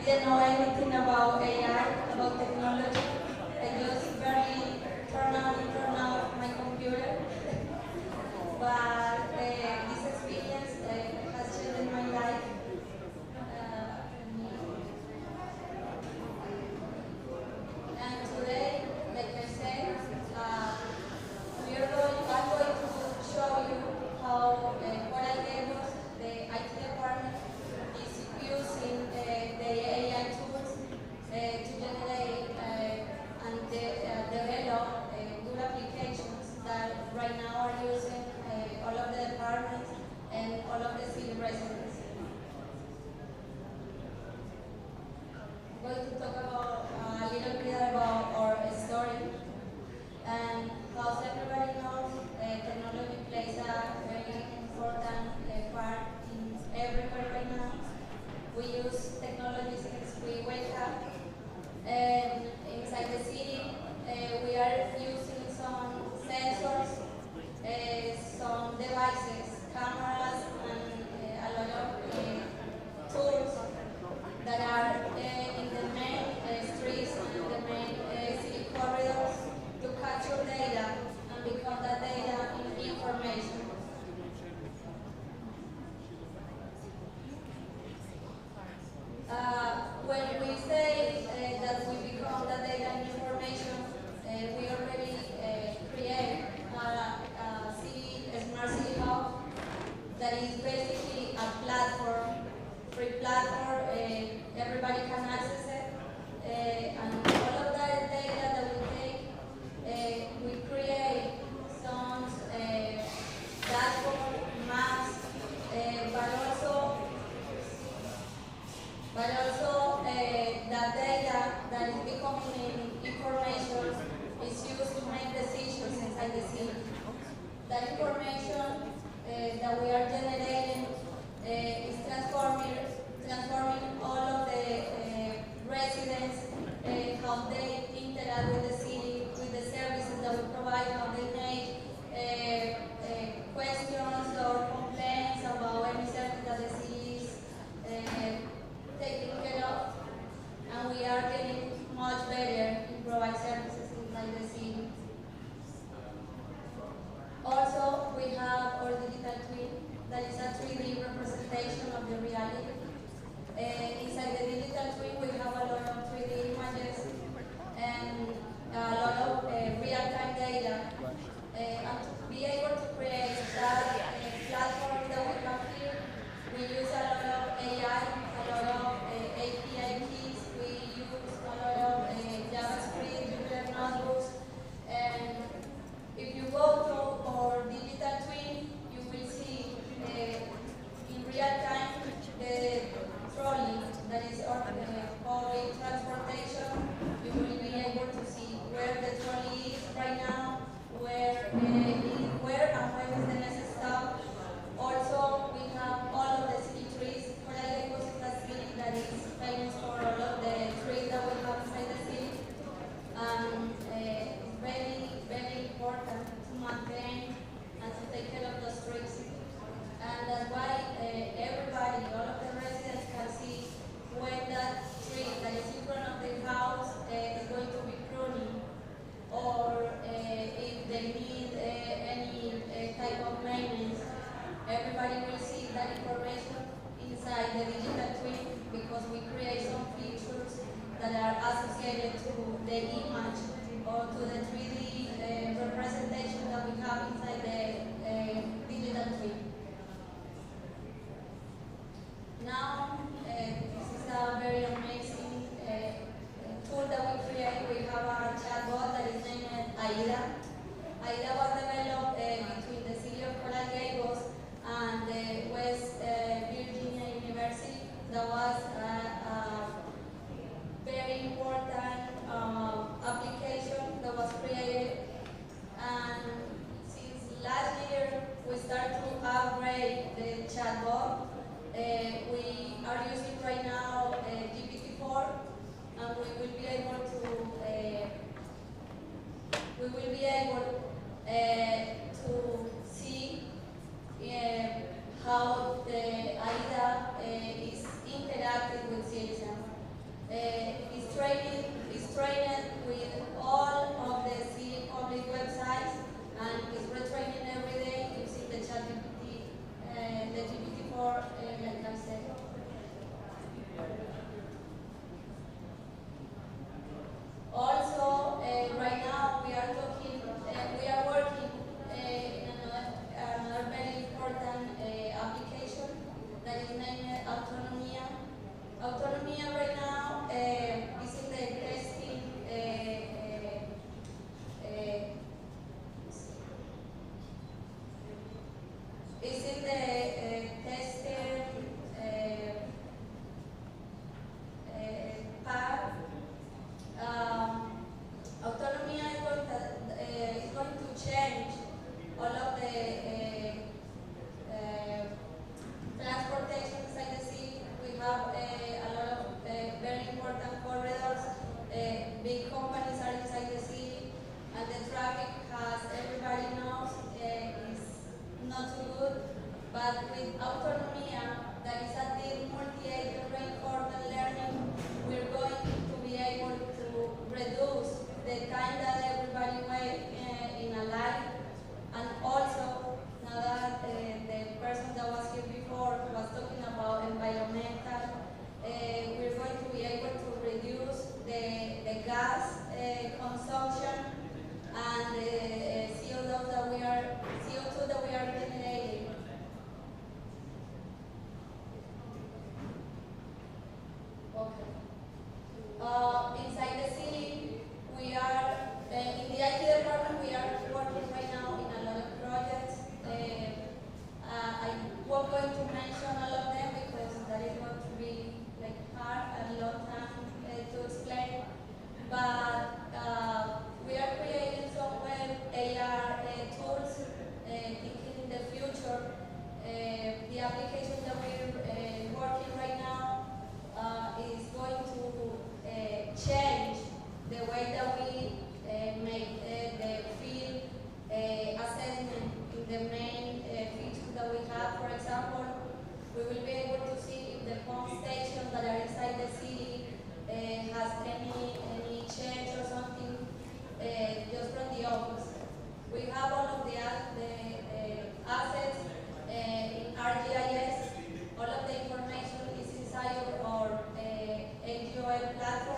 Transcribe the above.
didn't know anything about AI, about technology. I just barely turn on and turn off my computer. But this experience has changed my life. And today, like I said, I'm going to show you how Coral Gables, the IT department, is using the AI tools to generate and develop good applications that right now are using all of the departments and all of the city residents. I'm going to talk about a little bit about our story. And as everybody knows, technology plays a very important part in everywhere right now. We use technology since we wake up. And inside the city, we are using some sensors, some devices, cameras, and a lot of tools that are in the main streets and in the main city corridors to capture data and become that data in information. When we say that we become that data and information, we already create a smart city hub that is basically a platform, free platform. Everybody can access it, and all of that data that we take, we create some dashboard, maps, but also that data that is becoming information is used to make decisions inside the city. That information that we are generating is transforming all of the residents, how they interact with the city, with the services that we provide, how they make questions or complaints about any service that the city is taking care of. And we are getting much better to provide services inside the city. Also, we have our digital twin, that is a 3D representation of the reality. Inside the digital twin, we have a lot of 3D images and a lot of real-time data. And to be able to create that platform that we have here, we use a lot of AI, a lot of API keys, we use a lot of JavaScript, Jupyter notebooks, and if you go to our digital twin, you will see in real time the trolley that is our public transportation. You will be able to see where the trolley is right now, where and when is the next stop. Also, we have all of the city trees. Coral Gables is a city that is famous for all of the trees that we have inside the city. And it's very, very important to maintain and to take care of those trees. And that's why everybody, all of the residents can see when that tree that is in front of the house is going to be pruning, or if they need any type of maintenance. Everybody will see that information inside the digital twin, because we create some features that are associated to the image or to the 3D representation that we have inside the digital twin. Now, this is a very amazing tool that we create. We have a chatbot that is named AIDA. AIDA was developed between the City of Coral Gables and the West Virginia University. That was a very important application that was created. And since last year, we started to upgrade the chatbot. We are using right now GPT-4, and we will be able to see how the AIDA is interacting with Is trained with all of the city public websites and is retraining every day using the ChatGPT, the GPT-4, like I said. Also, right now we are working in another very important application that is named Autonomia. Autonomia right now is in the testing. Is in the testing part. Autonomy is going to change all of the transportation inside the city. We have a lot of very important corridors. Big companies are inside the city, and the traffic, as everybody knows, is not too good. But with Autonomia, that is a deep multi-agent reinforcement learning, we're going to be able to reduce the time that everybody waits in a line, and also, now that the person that was here before was talking about environmental, we're going to be able to reduce the gas consumption and the CO2 that we are generating. Okay. Inside the city, we are, in the IT department, we are working right now in a lot of projects. I won't going to mention all of them because that is going to be like hard and long time to explain. But we are creating some web AR tools, thinking in the future. The application that we're working right now is going to change the way that we make the field assessment in the main features that we have. For example, we will be able to see if the pump stations that are inside the city has any change or something just from the office. We have all of the assets in ArcGIS. All of the information is inside our AGOL platform.